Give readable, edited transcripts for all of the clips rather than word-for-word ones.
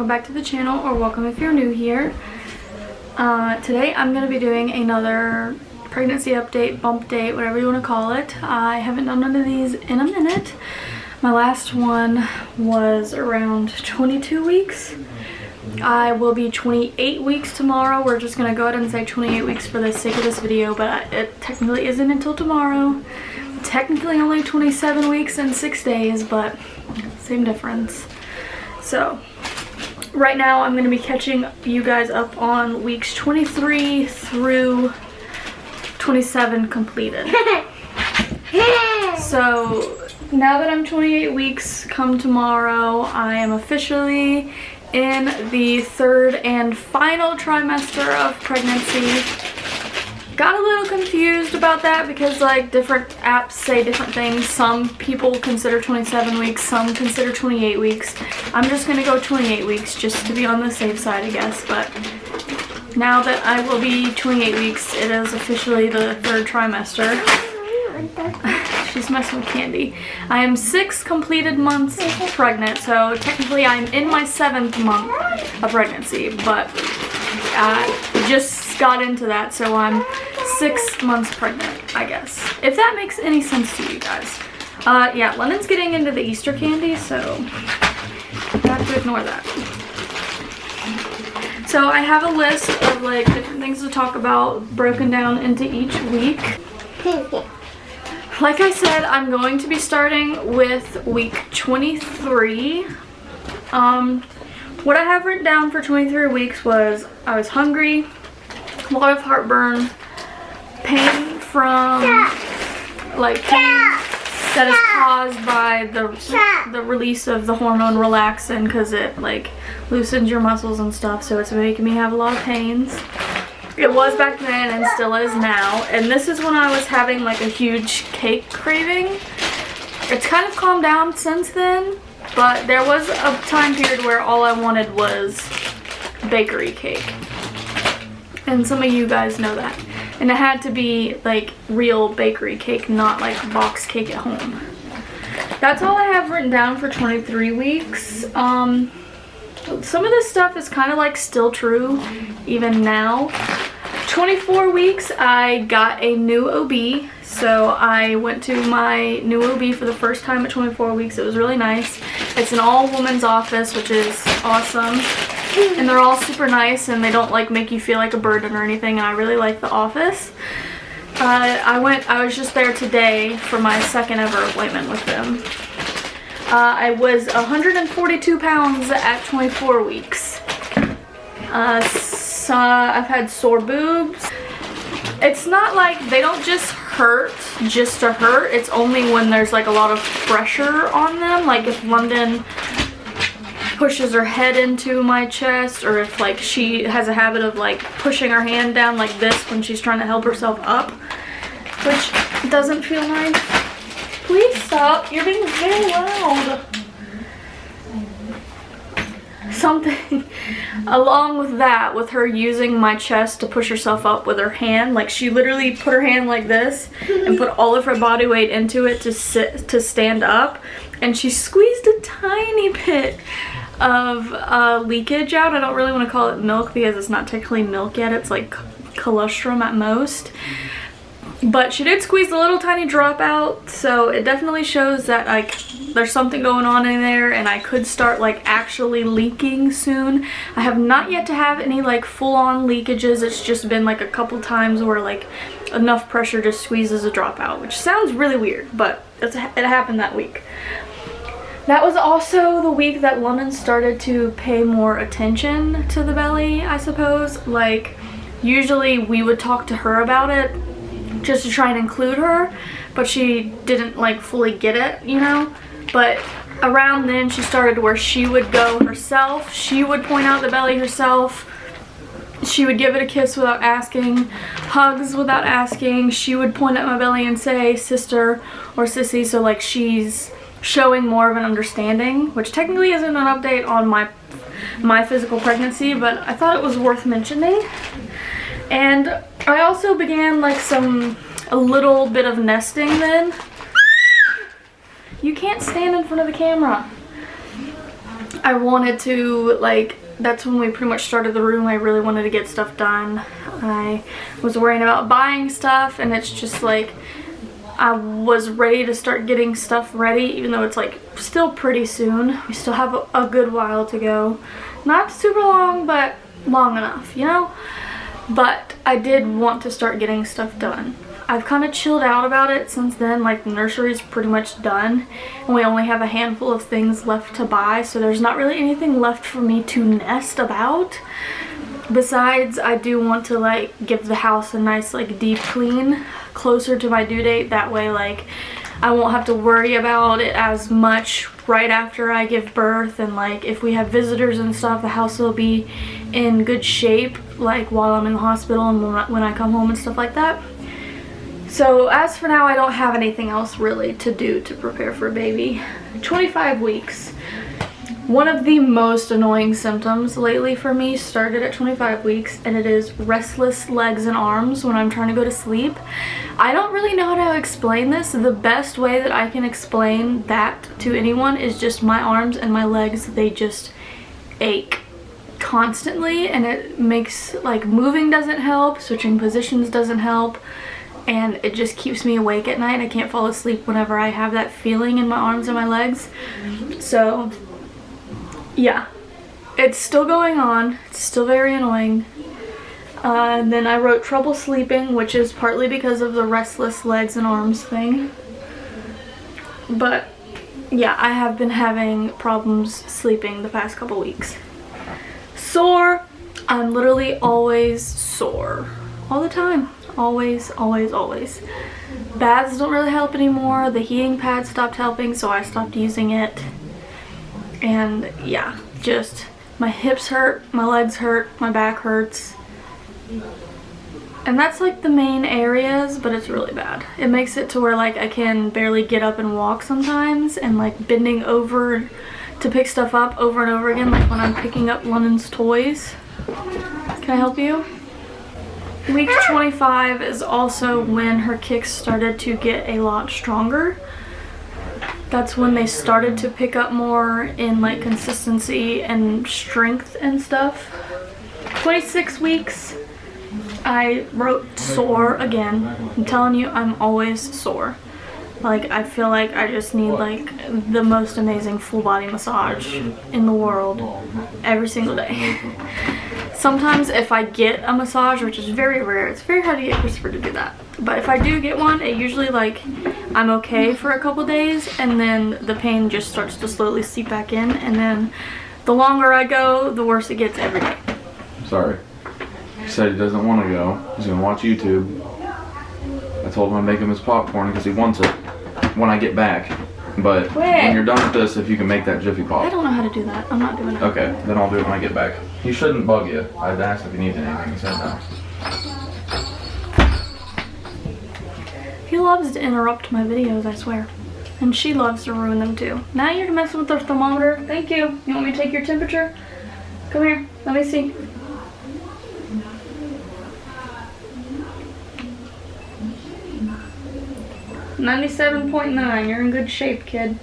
welcome back to the channel, or welcome if you're new here. Today I'm going to be doing another pregnancy update, bump date, whatever you want to call it. I haven't done one of these in a minute. My last one was around 22 weeks. I will be 28 weeks tomorrow. We're just going to go ahead and say 28 weeks for the sake of this video, but it technically isn't until tomorrow. Technically only 27 weeks and 6 days, but same difference. So right now I'm going to be catching you guys up on weeks 23 through 27 completed. So now that I'm 28 weeks come tomorrow, I am officially in the third and final trimester of pregnancy. Got a little confused about that because like different apps say different things. Some people consider 27 weeks, some consider 28 weeks. I'm just gonna go 28 weeks just to be on the safe side, I guess. But now that I will be 28 weeks, it is officially the third trimester. She's messing with candy. I am 6 completed months pregnant, so technically I'm in my 7th month of pregnancy, but just got into that, so I'm 6 months pregnant, I guess. If that makes any sense to you guys. Yeah, London's getting into the Easter candy, so I have to ignore that. So I have a list of like different things to talk about broken down into each week. Like I said, I'm going to be starting with week 23. What I have written down for 23 weeks was I was hungry, a lot of heartburn, pain from like pain that is caused by the release of the hormone relaxin, because it like loosens your muscles and stuff, so it's making me have a lot of pains. It was back then and still is now, and this is when I was having like a huge cake craving. It's kind of calmed down since then, but there was a time period where all I wanted was bakery cake. And some of you guys know that. And it had to be like real bakery cake, not like box cake at home. That's all I have written down for 23 weeks. Some of this stuff is kind of like still true even now. 24 weeks, I got a new OB. So I went to my new OB for the first time at 24 weeks. It was really nice. It's an all-women's office, which is awesome. And they're all super nice, and they don't like make you feel like a burden or anything. And I really like the office. I was just there today for my second ever appointment with them. I was 142 pounds at 24 weeks. So I've had sore boobs. It's not like they don't just hurt just to hurt. It's only when there's like a lot of pressure on them. Like if London pushes her head into my chest, or if like she has a habit of like pushing her hand down like this when she's trying to help herself up, which doesn't feel nice. Please stop, you're being very loud. Something along with that, with her using my chest to push herself up with her hand, like she literally put her hand like this and put all of her body weight into it to stand up, and she squeezed a tiny bit of leakage out. I don't really want to call it milk because it's not technically milk yet, it's like colostrum at most. But she did squeeze a little tiny drop out, so it definitely shows that like there's something going on in there, and I could start like actually leaking soon. I have not yet to have any like full-on leakages. It's just been like a couple times where like enough pressure just squeezes a drop out, which sounds really weird, but it happened that week. That was also the week that London started to pay more attention to the belly, I suppose. Like usually we would talk to her about it, just to try and include her, but she didn't like fully get it, you know. But around then she started where she would go herself, she would point out the belly herself, she would give it a kiss without asking, hugs without asking, she would point at my belly and say sister or sissy, so like she's showing more of an understanding, which technically isn't an update on my physical pregnancy, but I thought it was worth mentioning. And I also began like a little bit of nesting then. You can't stand in front of the camera. I wanted to like that's when we pretty much started the room. I really wanted to get stuff done. I was worrying about buying stuff, and it's just like I was ready to start getting stuff ready, even though it's like still pretty soon. We still have a good while to go. Not super long, but long enough, you know? But I did want to start getting stuff done. I've kind of chilled out about it since then. Like, the nursery is pretty much done, and we only have a handful of things left to buy, so there's not really anything left for me to nest about. Besides, I do want to like give the house a nice like deep clean closer to my due date. That way, like, I won't have to worry about it as much right after I give birth, and like if we have visitors and stuff, the house will be in good shape like while I'm in the hospital and when I come home and stuff like that. So as for now, I don't have anything else really to do to prepare for a baby. 25 weeks. One of the most annoying symptoms lately for me started at 25 weeks, and it is restless legs and arms when I'm trying to go to sleep. I don't really know how to explain this. The best way that I can explain that to anyone is just my arms and my legs, they just ache constantly, and it makes like moving doesn't help, switching positions doesn't help, and it just keeps me awake at night. I can't fall asleep whenever I have that feeling in my arms and my legs. So yeah, it's still going on. It's still very annoying. And then I wrote trouble sleeping, which is partly because of the restless legs and arms thing. But yeah, I have been having problems sleeping the past couple weeks. Sore. I'm literally always sore. All the time. Always, always, always. Baths don't really help anymore. The heating pad stopped helping, so I stopped using it. And yeah, just my hips hurt, my legs hurt, my back hurts. And that's like the main areas, but it's really bad. It makes it to where like I can barely get up and walk sometimes, and like bending over to pick stuff up over and over again, like when I'm picking up London's toys. Can I help you? Week 25 is also when her kicks started to get a lot stronger. That's when they started to pick up more in like consistency and strength and stuff. 26 weeks, I wrote sore again. I'm telling you, I'm always sore. Like, I feel like I just need like the most amazing full body massage in the world every single day. Sometimes if I get a massage, which is very rare, it's very hard to get Christopher to do that. But if I do get one, it usually like I'm okay for a couple days, and then the pain just starts to slowly seep back in, and then the longer I go, the worse it gets every day. Sorry. He said he doesn't want to go. He's going to watch YouTube. I told him I'd make him his popcorn because he wants it when I get back. But when you're done with this, if you can make that Jiffy Pop. I don't know how to do that. I'm not doing it. Okay, then I'll do it when I get back. He shouldn't bug you. I'd asked if he needs anything. He said no. He loves to interrupt my videos, I swear. And she loves to ruin them too. Now you're messing with the thermometer. Thank you. You want me to take your temperature? Come here. Let me see. .9. You're in good shape, kid.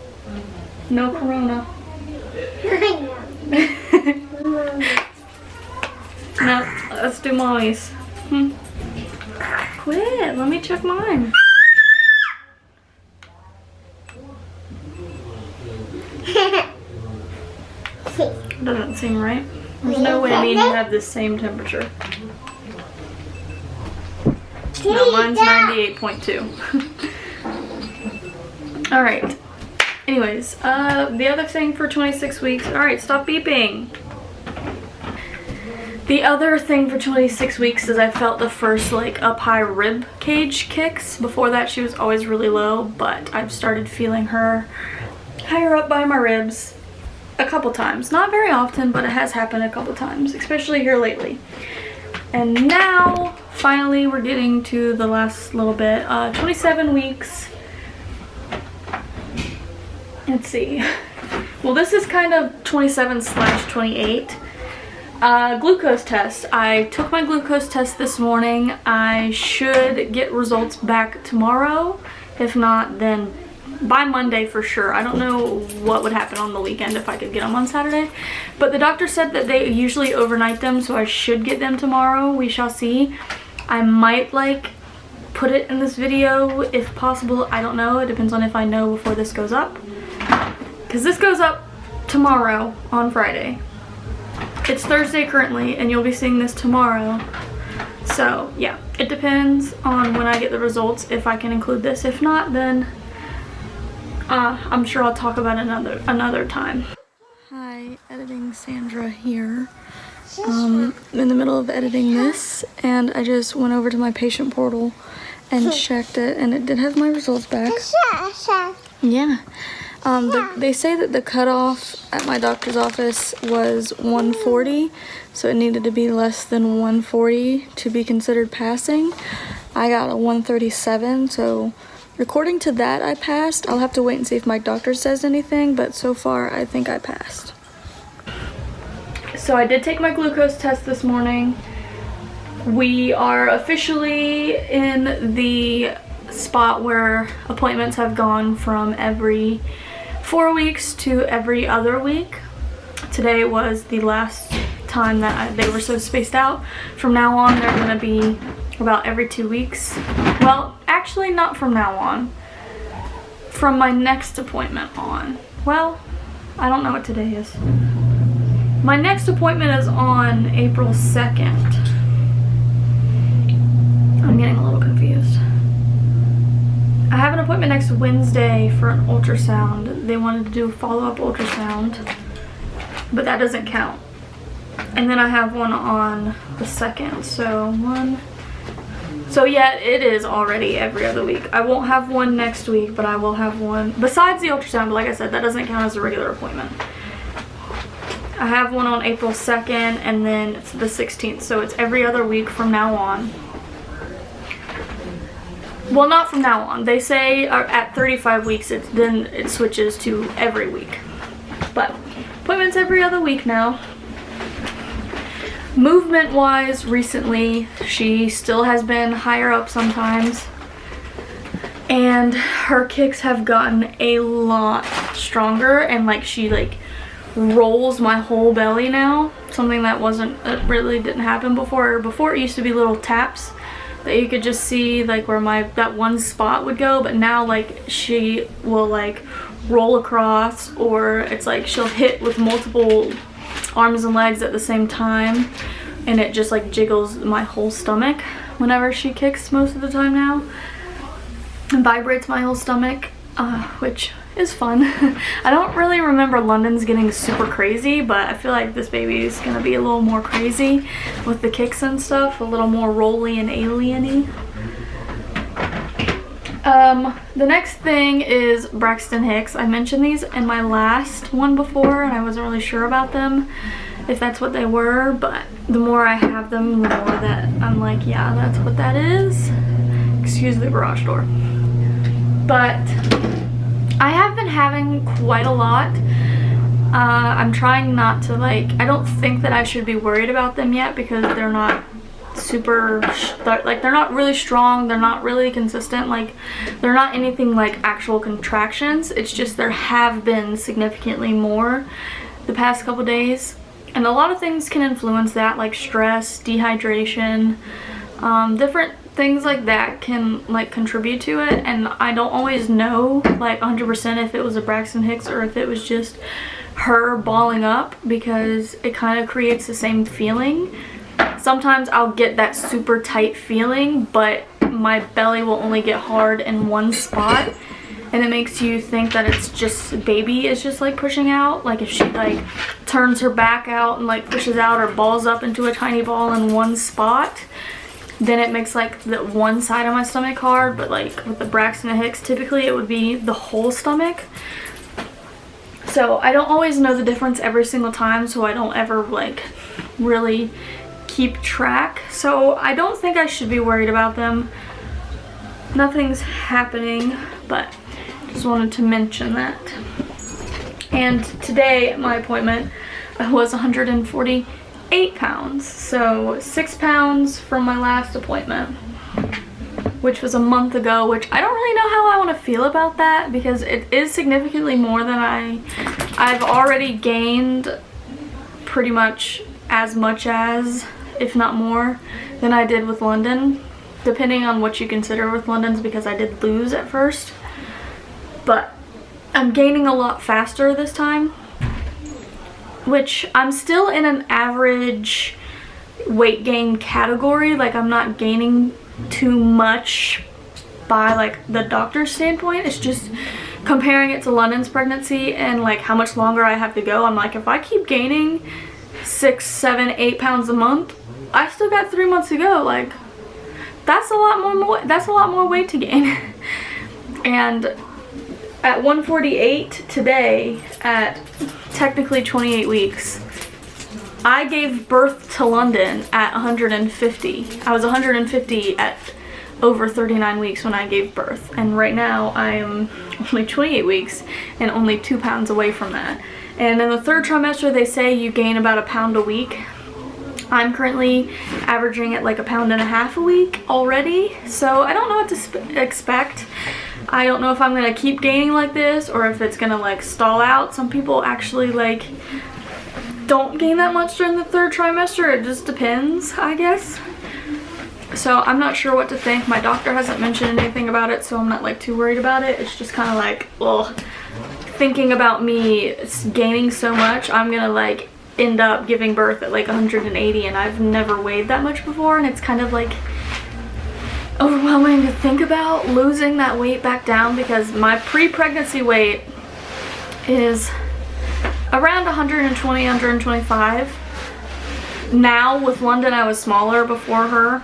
No corona. No, let's do mommy's. Quit. Let me check mine. Doesn't seem right. There's no way me and you have the same temperature. No, mine's 98.2. Alright. Anyways, the other thing for 26 weeks. Alright, stop beeping. The other thing for 26 weeks is I felt the first like up high rib cage kicks. Before that she was always really low, but I've started feeling her higher up by my ribs a couple times. Not very often, but it has happened a couple times, especially here lately. And now, finally, we're getting to the last little bit. 27 weeks. Let's see. Well, this is kind of 27/28. Glucose test. I took my glucose test this morning. I should get results back tomorrow. If not, then by Monday for sure. I don't know what would happen on the weekend if I could get them on Saturday, but the doctor said that they usually overnight them, so I should get them tomorrow. We shall see. I might like put it in this video if possible. I don't know. It depends on if I know before this goes up, because this goes up tomorrow on Friday. It's Thursday currently, and you'll be seeing this tomorrow. So yeah, it depends on when I get the results if I can include this. If not, then I'm sure I'll talk about it another time. Hi, editing Sandra here. I'm in the middle of editing this, and I just went over to my patient portal and checked it, and it did have my results back. Yeah. They say that the cutoff at my doctor's office was 140, so it needed to be less than 140 to be considered passing. I got a 137, so according to that I passed. I'll have to wait and see if my doctor says anything, but so far I think I passed. So I did take my glucose test this morning. We are officially in the spot where appointments have gone from every 4 weeks to every other week. Today was the last time that they were so spaced out. From now on, they're gonna be about every 2 weeks. Well, actually not from now on. From my next appointment on. Well, I don't know what today is. My next appointment is on April 2nd. I'm getting a little confused. I have an appointment next Wednesday for an ultrasound. They wanted to do a follow-up ultrasound, but that doesn't count. And then I have one on the 2nd, so yeah, it is already every other week. I won't have one next week, but I will have one besides the ultrasound, but like I said, that doesn't count as a regular appointment. I have one on April 2nd, and then it's the 16th, so it's every other week from now on. Well, not from now on. They say at 35 weeks, then it switches to every week. But appointments every other week now. Movement-wise, recently, she still has been higher up sometimes. And her kicks have gotten a lot stronger, and like she like rolls my whole belly now. Something that really didn't happen before. Before it used to be little taps that you could just see like where that one spot would go, but now like she will like roll across, or it's like she'll hit with multiple arms and legs at the same time, and it just like jiggles my whole stomach whenever she kicks most of the time now, and vibrates my whole stomach, which is fun. I don't really remember London's getting super crazy, but I feel like this baby is gonna be a little more crazy with the kicks and stuff, a little more rolly and alien-y. The next thing is Braxton Hicks. I mentioned these in my last one before, and I wasn't really sure about them, if that's what they were, but the more I have them, the more that I'm like, yeah, that's what that is. Excuse the garage door. But I have been having quite a lot. I'm trying not to I don't think that I should be worried about them yet, because they're not they're not really strong, they're not really consistent, like they're not anything like actual contractions. It's just there have been significantly more the past couple days, and a lot of things can influence that, like stress, dehydration, different things like that can like contribute to it, and I don't always know like 100% if it was a Braxton Hicks or if it was just her balling up, because it kind of creates the same feeling. Sometimes I'll get that super tight feeling, but my belly will only get hard in one spot, and it makes you think that it's just baby is just like pushing out. Like if she like turns her back out and like pushes out or balls up into a tiny ball in one spot, then it makes like the one side of my stomach hard. But like with the Braxton Hicks, typically it would be the whole stomach. So I don't always know the difference every single time, so I don't ever like really keep track. So I don't think I should be worried about them. Nothing's happening, but just wanted to mention that. And today at my appointment I was 148 pounds, so 6 pounds from my last appointment. which was a month ago, which I don't really know how I want to feel about that because it is significantly more than I've already gained pretty much as, if not more, than I did with London, depending on what you consider with London's, because I did lose at first. But I'm gaining a lot faster this time, which I'm still in an average weight gain category. Like, I'm not gaining too much by like the doctor's standpoint. It's just comparing it to London's pregnancy and like how much longer I have to go. I'm like, if I keep gaining 6, 7, 8 pounds a month, I still got 3 months to go. Like, that's a lot more weight to gain. And at 148 today, at technically 28 weeks, I gave birth to London at 150. I was 150 at over 39 weeks when I gave birth. And right now I am only 28 weeks and only 2 pounds away from that. And in the 3rd trimester, they say you gain about 1 pound a week. I'm currently averaging at like 1.5 pounds a week already. So I don't know what to expect. I don't know if I'm gonna keep gaining like this or if it's gonna like stall out. Some people actually like don't gain that much during the 3rd trimester. It just depends, I guess. So I'm not sure what to think. My doctor hasn't mentioned anything about it, so I'm not like too worried about it. It's just kind of like, ugh, thinking about me gaining so much, I'm gonna like end up giving birth at like 180, and I've never weighed that much before, and it's kind of like overwhelming to think about losing that weight back down, because my pre-pregnancy weight is around 120, 125. Now with London, I was smaller before her,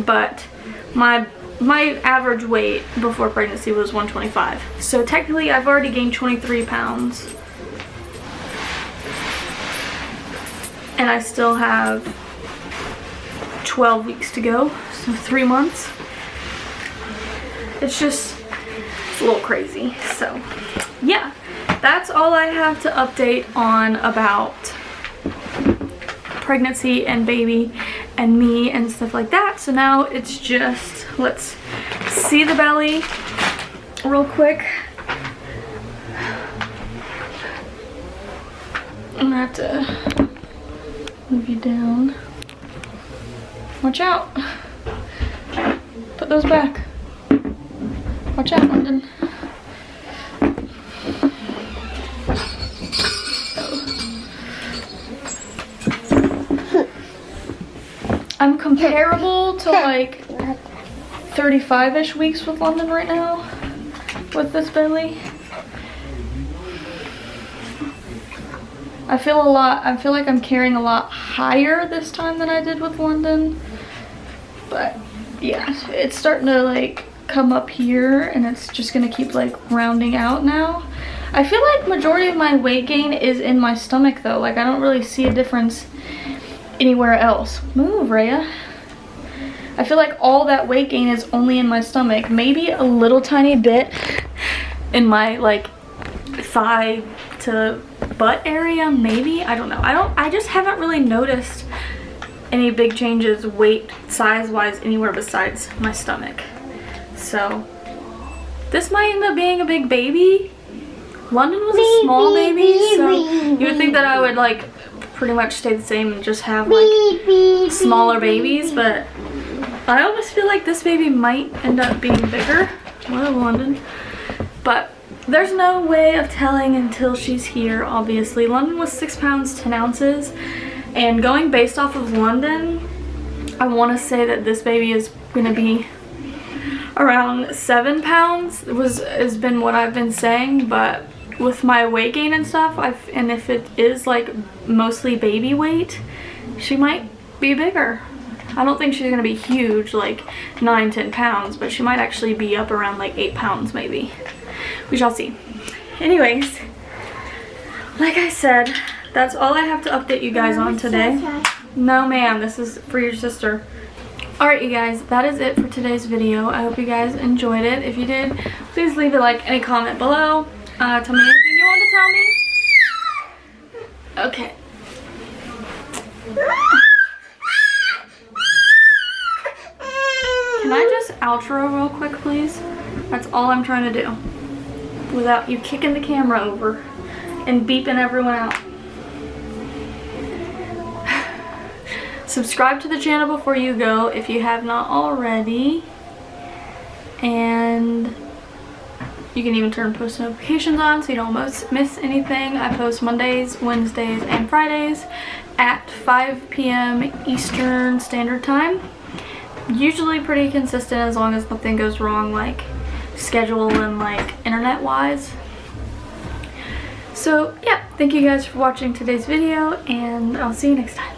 but my average weight before pregnancy was 125. So technically I've already gained 23 pounds. And I still have 12 weeks to go, so 3 months. It's a little crazy. So yeah, that's all I have to update on about pregnancy and baby and me and stuff like that. So now it's just, let's see the belly real quick. I'm gonna have to move you down. Watch out. Put those back. Watch out, London. I'm comparable to like 35-ish weeks with London right now with this belly. I feel like I'm carrying a lot higher this time than I did with London. But yeah, it's starting to like come up here, and it's just gonna keep like rounding out now. I feel like majority of my weight gain is in my stomach though. Like, I don't really see a difference anywhere else. Move, Rhea. I feel like all that weight gain is only in my stomach. Maybe a little tiny bit in my like thigh to butt area, maybe. I don't know. I just haven't really noticed any big changes weight size wise anywhere besides my stomach. So this might end up being a big baby. London was a small baby, so you would think that I would like pretty much stay the same and just have like smaller babies, but I almost feel like this baby might end up being bigger. Whoa, London. But there's no way of telling until she's here, obviously. London was 6 pounds 10 ounces, and going based off of London, I want to say that this baby is going to be around 7 pounds has been what I've been saying. But with my weight gain and stuff, and if it is like mostly baby weight, she might be bigger. I don't think she's gonna be huge, like 9-10 pounds, but she might actually be up around like 8 pounds maybe. We shall see. Anyways, like I said, that's all I have to update you guys on today. No ma'am, this is for your sister. Alright you guys, that is it for today's video. I hope you guys enjoyed it. If you did, please leave a like and a comment below. Tell me anything you want to tell me. Okay. Can I just outro real quick, please? That's all I'm trying to do. Without you kicking the camera over and beeping everyone out. Subscribe to the channel before you go if you have not already. And you can even turn post notifications on so you don't miss anything. I post Mondays, Wednesdays, and Fridays at 5 p.m. Eastern Standard Time. Usually pretty consistent as long as nothing goes wrong, like schedule and like internet wise. So yeah, thank you guys for watching today's video, and I'll see you next time.